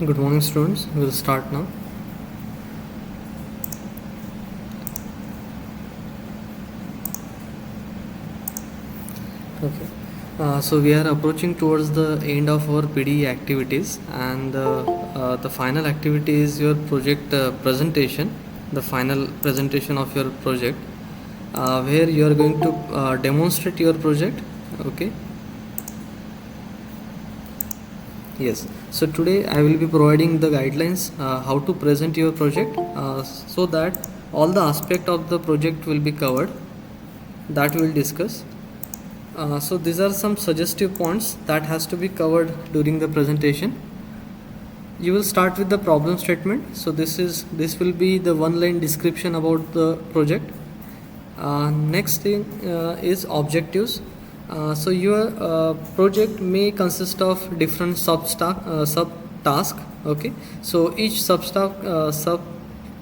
Good morning, students. We'll start now. Okay. So we are approaching towards the end of our PDE activities, and the final activity is your project presentation, the final presentation of your project, where you are going to demonstrate your project. Okay. Yes. So today I will be providing the guidelines how to present your project, so that all the aspect of the project will be covered. That we will discuss. So these are some suggestive points that has to be covered during the presentation. You will start with the problem statement. So this will be the one-line description about the project. Next thing is objectives. So your project may consist of different sub task. Okay. So each sub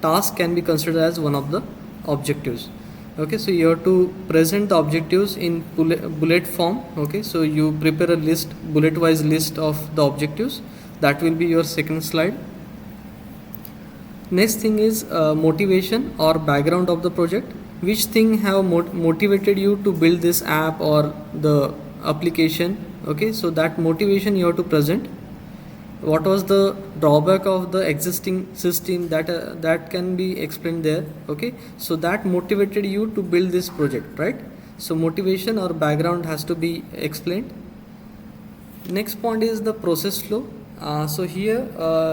task can be considered as one of the objectives. Okay, so you have to present the objectives in bullet form. Okay, so you prepare a bullet wise list of the objectives. That will be your second slide. Next thing is motivation or background of the project. Which thing have motivated you to build this app or the application? Okay, so that motivation you have to present. What was the drawback of the existing system that can be explained there? Okay, so that motivated you to build this project, right? So motivation or background has to be explained. Next point is the process flow. So here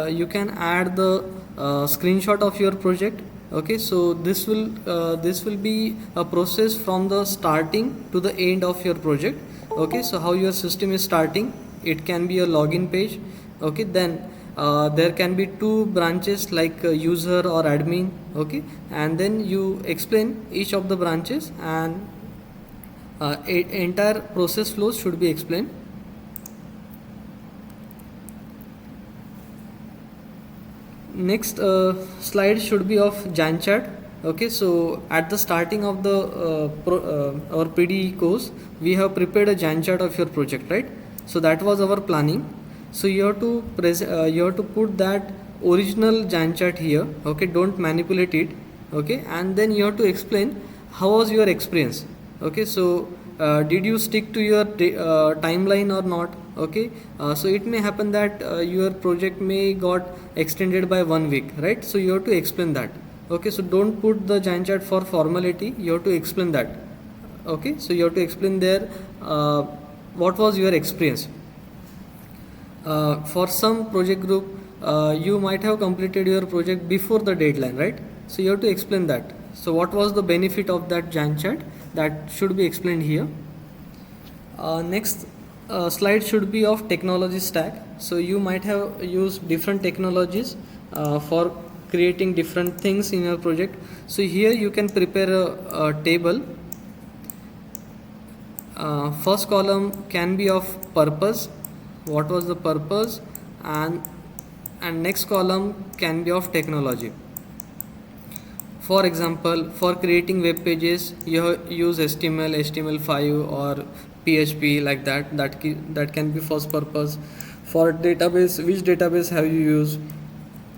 you can add the screenshot of your project. Okay, so this will be a process from the starting to the end of your project. Okay, so how your system is starting, it can be a login page. Okay, then there can be two branches like user or admin. Okay, and then you explain each of the branches, and entire process flows should be explained. Next slide should be of Gantt chart. Okay, so at the starting of the our PDE course, we have prepared a Gantt chart of your project, right? So that was our planning. So you have to put that original Gantt chart here. Okay, don't manipulate it. Okay, and then you have to explain how was your experience. Okay, so did you stick to your timeline or not? Okay, so it may happen that your project may got extended by 1 week, right? So you have to explain that. Okay, so don't put the Gantt chart for formality. You have to explain that. Okay, so you have to explain there what was your experience. For some project group, you might have completed your project before the deadline, right? So you have to explain that. So what was the benefit of that Gantt chart? That should be explained here. Next slide should be of technology stack. So you might have used different technologies for creating different things in your project. So here you can prepare a table. First column can be of purpose. What was the purpose? And next column can be of technology. For example, for creating web pages, you use HTML, HTML5 or PHP like that. That can be first purpose. For database, which database have you used?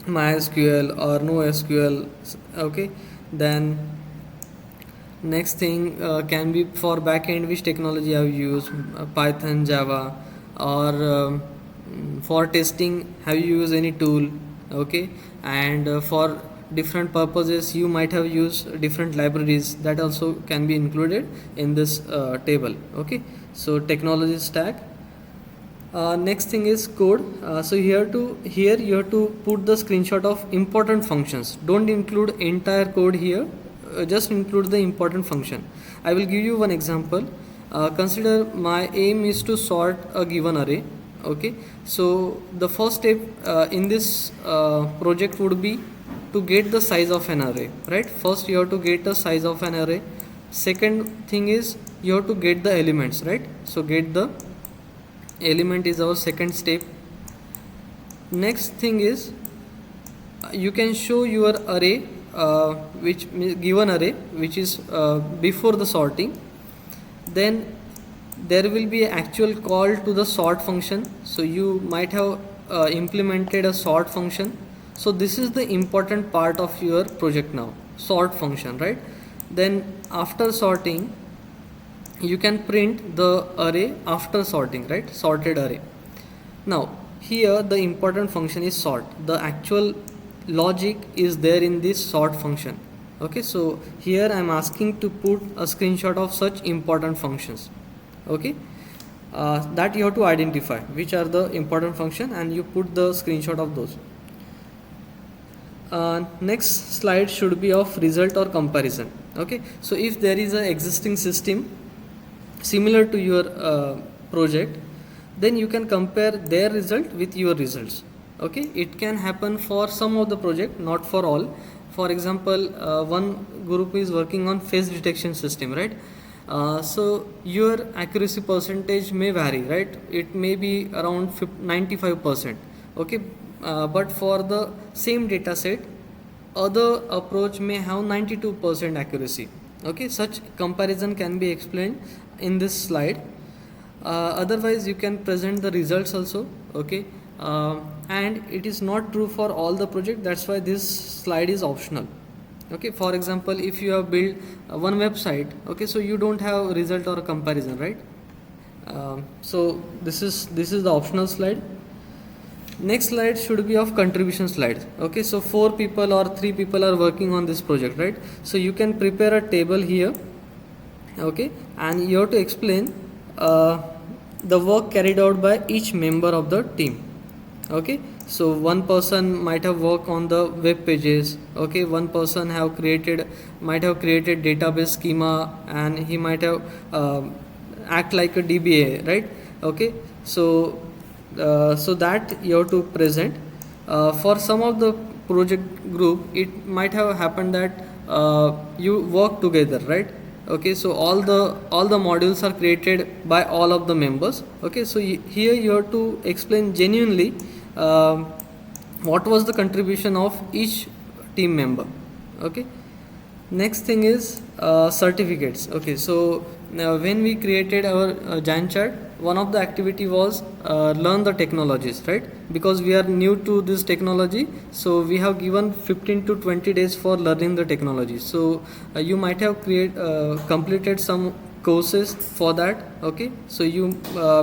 MySQL or NoSQL? Okay. Then next thing can be for backend, which technology have you used? Python, Java, or for testing, have you used any tool? Okay, and for different purposes you might have used different libraries. That also can be included in this table. Okay, so technology stack. Next thing is code. So here you have to put the screenshot of important functions. Don't include entire code here, just include the important function. I will give you one example. Consider my aim is to sort a given array. Okay, so the first step in this project would be to get the size of an array, right? First you have to get the size of an array. Second thing is you have to get the elements, right? So get the element is our second step. Next thing is you can show your array, which given array which is before the sorting. Then there will be actual call to the sort function. So you might have implemented a sort function. So this is the important part of your project now, sort function, right? Then after sorting, you can print the array after sorting, right? Sorted array. Now here the important function is sort. The actual logic is there in this sort function. Okay, so here I am asking to put a screenshot of such important functions. Okay, that you have to identify which are the important function and you put the screenshot of those. Next slide should be of result or comparison. Okay, so if there is a existing system similar to your project, then you can compare their result with your results. Okay, it can happen for some of the project, not for all. For example, one group is working on face detection system, right? So your accuracy percentage may vary, right? It may be around 95%. Okay, but for the same data set, other approach may have 92% accuracy. Okay, such comparison can be explained in this slide. Otherwise you can present the results also. Okay, and it is not true for all the project, that's why this slide is optional. Okay, for example, if you have built one website, okay, so you don't have result or comparison, right? So this is the optional slide. Next slide should be of contribution slide. Okay, so 4 people or 3 people are working on this project, right? So you can prepare a table here. Okay, and you have to explain the work carried out by each member of the team. Okay, so one person might have worked on the web pages. Okay, one person might have created database schema, and he might have act like a DBA, right? Okay, so that you have to present. For some of the project group, it might have happened that you work together, right? Okay, so all the modules are created by all of the members. Okay, so here you have to explain genuinely what was the contribution of each team member. Okay, next thing is certificates. Okay, so when we created our Gantt chart, one of the activity was learn the technologies, right? Because we are new to this technology, so we have given 15 to 20 days for learning the technology. So you might have completed some courses for that. Okay, so you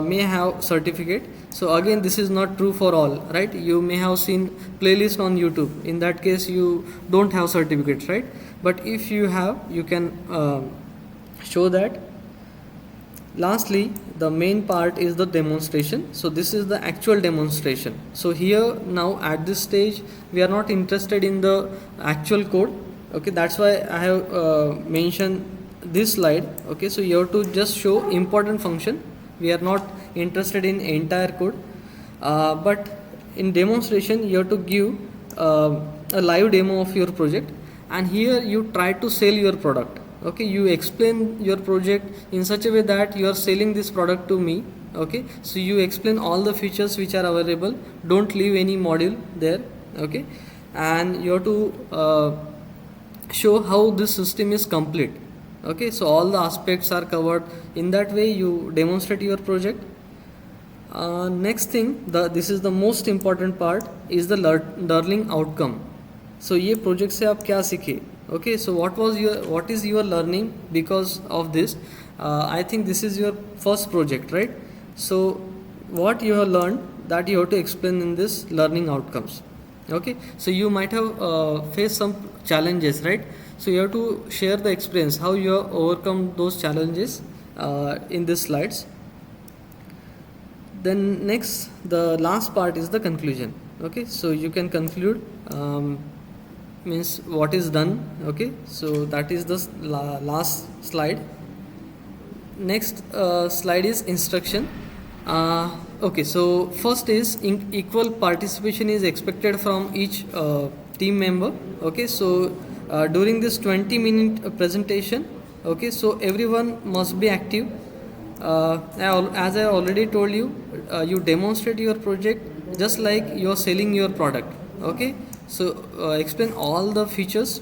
may have certificate. So again, this is not true for all, right? You may have seen playlist on YouTube. In that case, you don't have certificates, right? But if you have, you can show that. Lastly, the main part is the demonstration. So this is the actual demonstration. So here now at this stage, we are not interested in the actual code. Okay, that's why I have mentioned this slide. Okay, so you have to just show important function. We are not interested in entire code, but in demonstration you have to give a live demo of your project, and here you try to sell your product. Okay, you explain your project in such a way that you are selling this product to me. Okay, so you explain all the features which are available, don't leave any module there. Okay, and you have to show how this system is complete. Okay, so all the aspects are covered. In that way you demonstrate your project. Next thing, this is the most important part, is the learning outcome. So ये project से आप क्या सीखे? Okay, so what is your learning because of this? I think this is your first project, right? So what you have learned, that you have to explain in this learning outcomes. Okay, so you might have faced some challenges, right? So you have to share the experience, how you have overcome those challenges in these slides. Then next, the last part is the conclusion. Okay, so you can conclude, means what is done. Okay, so that is the last slide. Next slide is instruction. Okay, so first is equal participation is expected from each team member. Okay, so during this 20-minute presentation, okay, so everyone must be active. As I already told you, you demonstrate your project just like you are selling your product. Okay, so explain all the features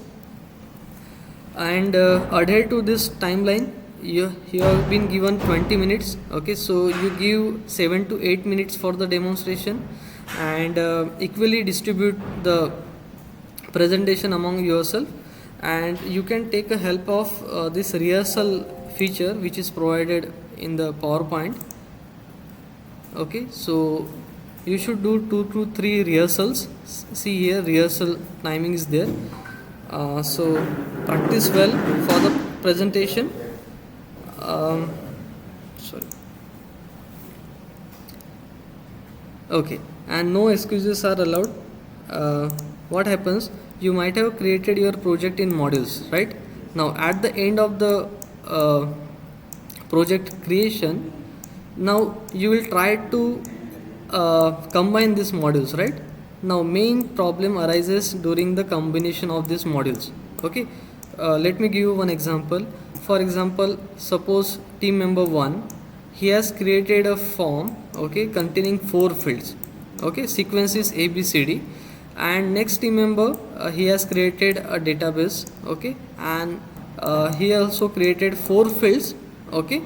and adhere to this timeline. You have been given 20 minutes. Okay, so you give 7 to 8 minutes for the demonstration, and equally distribute the presentation among yourself, and you can take a help of this rehearsal feature which is provided in the PowerPoint. Okay, so you should do 2 to 3 rehearsals. See here, rehearsal timing is there. So practice well for the presentation. Sorry. Okay, and no excuses are allowed. What happens? You might have created your project in modules, right? Now, at the end of the project creation, now you will try to combine these modules, right? Now, main problem arises during the combination of these modules. Okay, let me give you one example. For example, suppose team member 1, he has created a form, okay, containing 4 fields. Okay, sequence is ABCD, and next team member he has created a database, okay, and he also created 4 fields. Okay,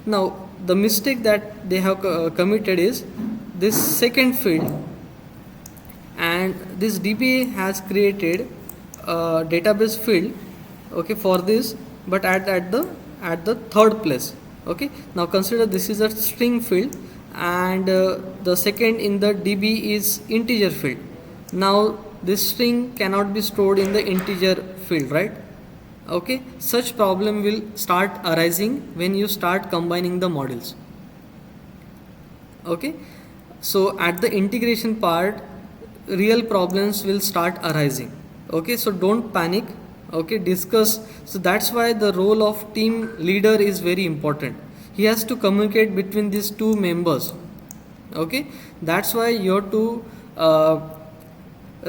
now the mistake that they have committed is this second field, and this DBA has created a database field, okay, for this, but at the third place. Okay, now consider this is a string field, and the second in the DB is integer field. Now this string cannot be stored in the integer field, right? Okay, such problem will start arising when you start combining the modules. Okay, so at the integration part, real problems will start arising. Okay, so don't panic. Okay, discuss. So that's why the role of team leader is very important. He has to communicate between these two members. Okay, that's why you have to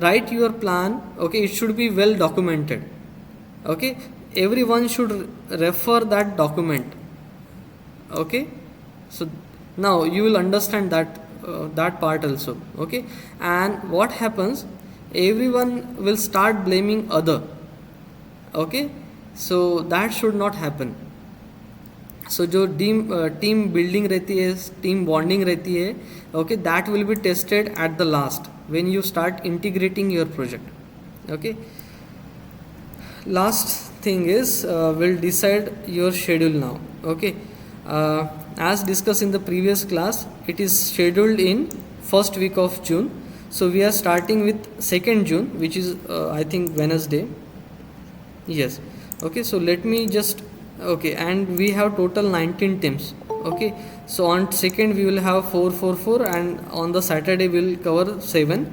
write your plan. Okay, it should be well documented. Okay, everyone should refer that document. Okay, so now you will understand that part also. Okay, and what happens, everyone will start blaming other. Okay, so that should not happen. So जो team building रहती है, team bonding रहती है, okay, that will be tested at the last when you start integrating your project. Okay, last thing is we'll decide your schedule now. Okay, as discussed in the previous class, it is scheduled in first week of June. So we are starting with 2nd June, which is I think Wednesday. Yes. Okay, so let me just, okay, and we have total 19 teams. Okay, so on 2nd we will have 4, and on the Saturday we will cover 7.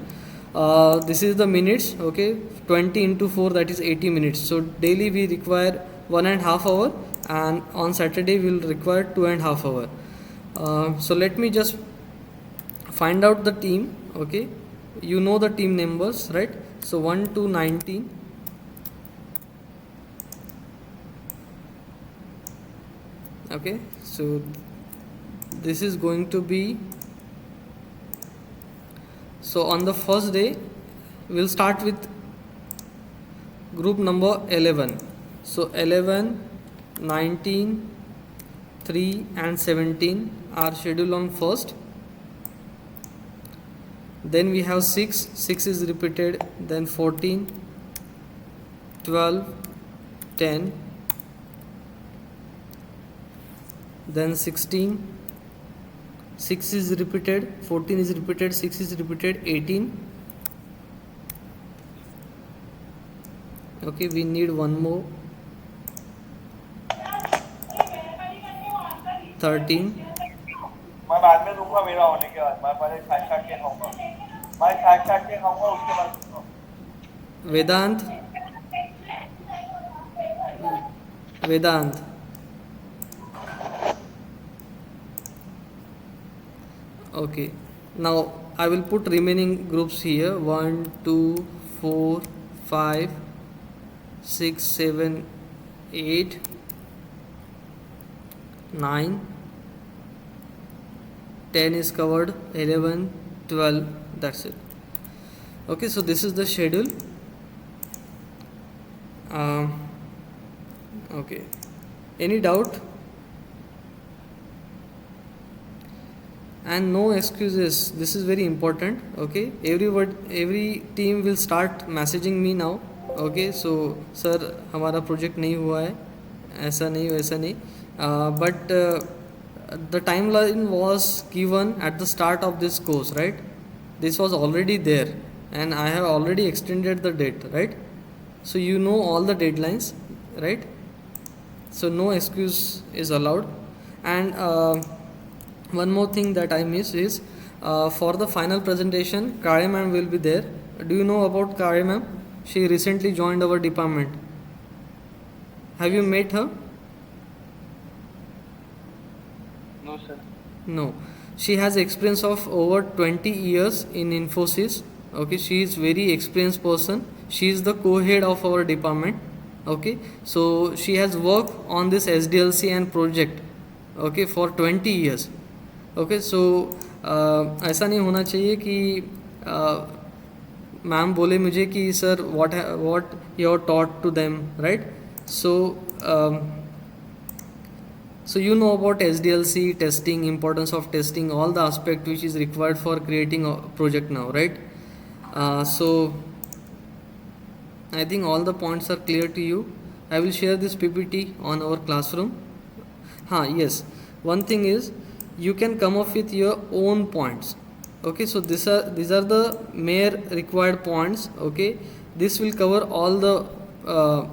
This is the minutes. Okay, 20 into 4, that is 80 minutes. So daily we require 1.5 hour, and on Saturday we will require 2.5 hour. So let me just find out the team. Okay, you know the team numbers, right? So 1 to 19. Okay, so this is going to be, so on the first day we'll start with group number 11. So 11, 19, 3 and 17 are scheduled on first. Then we have 6 is repeated, then 14, 12, 10, then 16, 6 is repeated, 14 is repeated, 6 is repeated, 18. Okay, we need one more, 13. मैं बाद में दूंगा, मेरा होने के बाद मैं पहले साक्षात के खाऊंगा, मैं साक्षात के खाऊंगा, उसके बाद दूंगा। Vedant. Okay, now I will put remaining groups here, 1, 2, 4, 5, 6, 7, 8, 9, 10 is covered, 11, 12, that's it. Okay, so this is the schedule. Okay, any doubt? and no excuses. This is very important. Okay, every team will start messaging me now. Okay, so sir हमारा project नहीं हुआ है, ऐसा नहीं वैसा नहीं, but the timeline was given at the start of this course, right? This was already there and I have already extended the date, right? So you know all the deadlines, right? So no excuse is allowed. And one more thing that I missed is for the final presentation, Kare ma'am will be there. Do you know about Kare ma'am? She recently joined our department. Have you met her? No, sir. No. She has experience of over 20 years in Infosys. Okay, she is very experienced person. She is the co-head of our department. Okay, so she has worked on this SDLC and project, okay, for 20 years. Okay, so ऐसा नहीं होना चाहिए कि ma'am बोले मुझे कि sir what you are taught to them, right? So so you know about SDLC testing, importance of testing, all the aspect which is required for creating a project now, right? So I think all the points are clear to you. I will share this PPT on our classroom. Yes, one thing is you can come up with your own points. Okay, so these are the mere required points. Okay, this will cover all the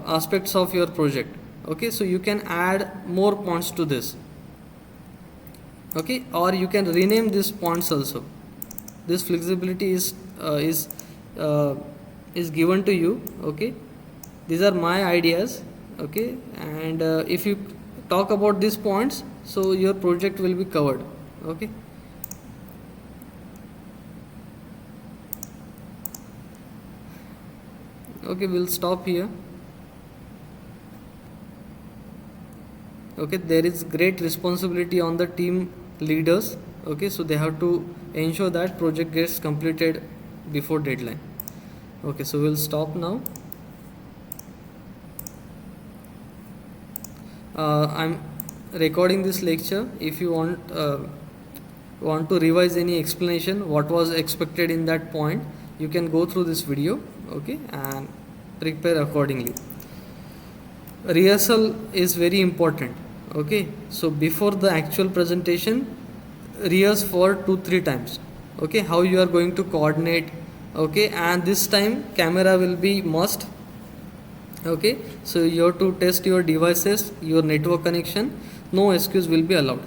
aspects of your project. Okay, so you can add more points to this. Okay, or you can rename these points also. This flexibility is given to you. Okay, these are my ideas. Okay, and if you talk about these points, so your project will be covered. Okay. Okay, we'll stop here. Okay, there is great responsibility on the team leaders. Okay, so they have to ensure that project gets completed before deadline. Okay, so we'll stop now. I'm recording this lecture. If you want to revise any explanation what was expected in that point, you can go through this video, okay, and prepare accordingly. Rehearsal is very important. Okay, so before the actual presentation, rehearse for 2-3 times. Okay, how you are going to coordinate. Okay, and this time camera will be must. Okay, so you have to test your devices, your network connection. No excuse will be allowed.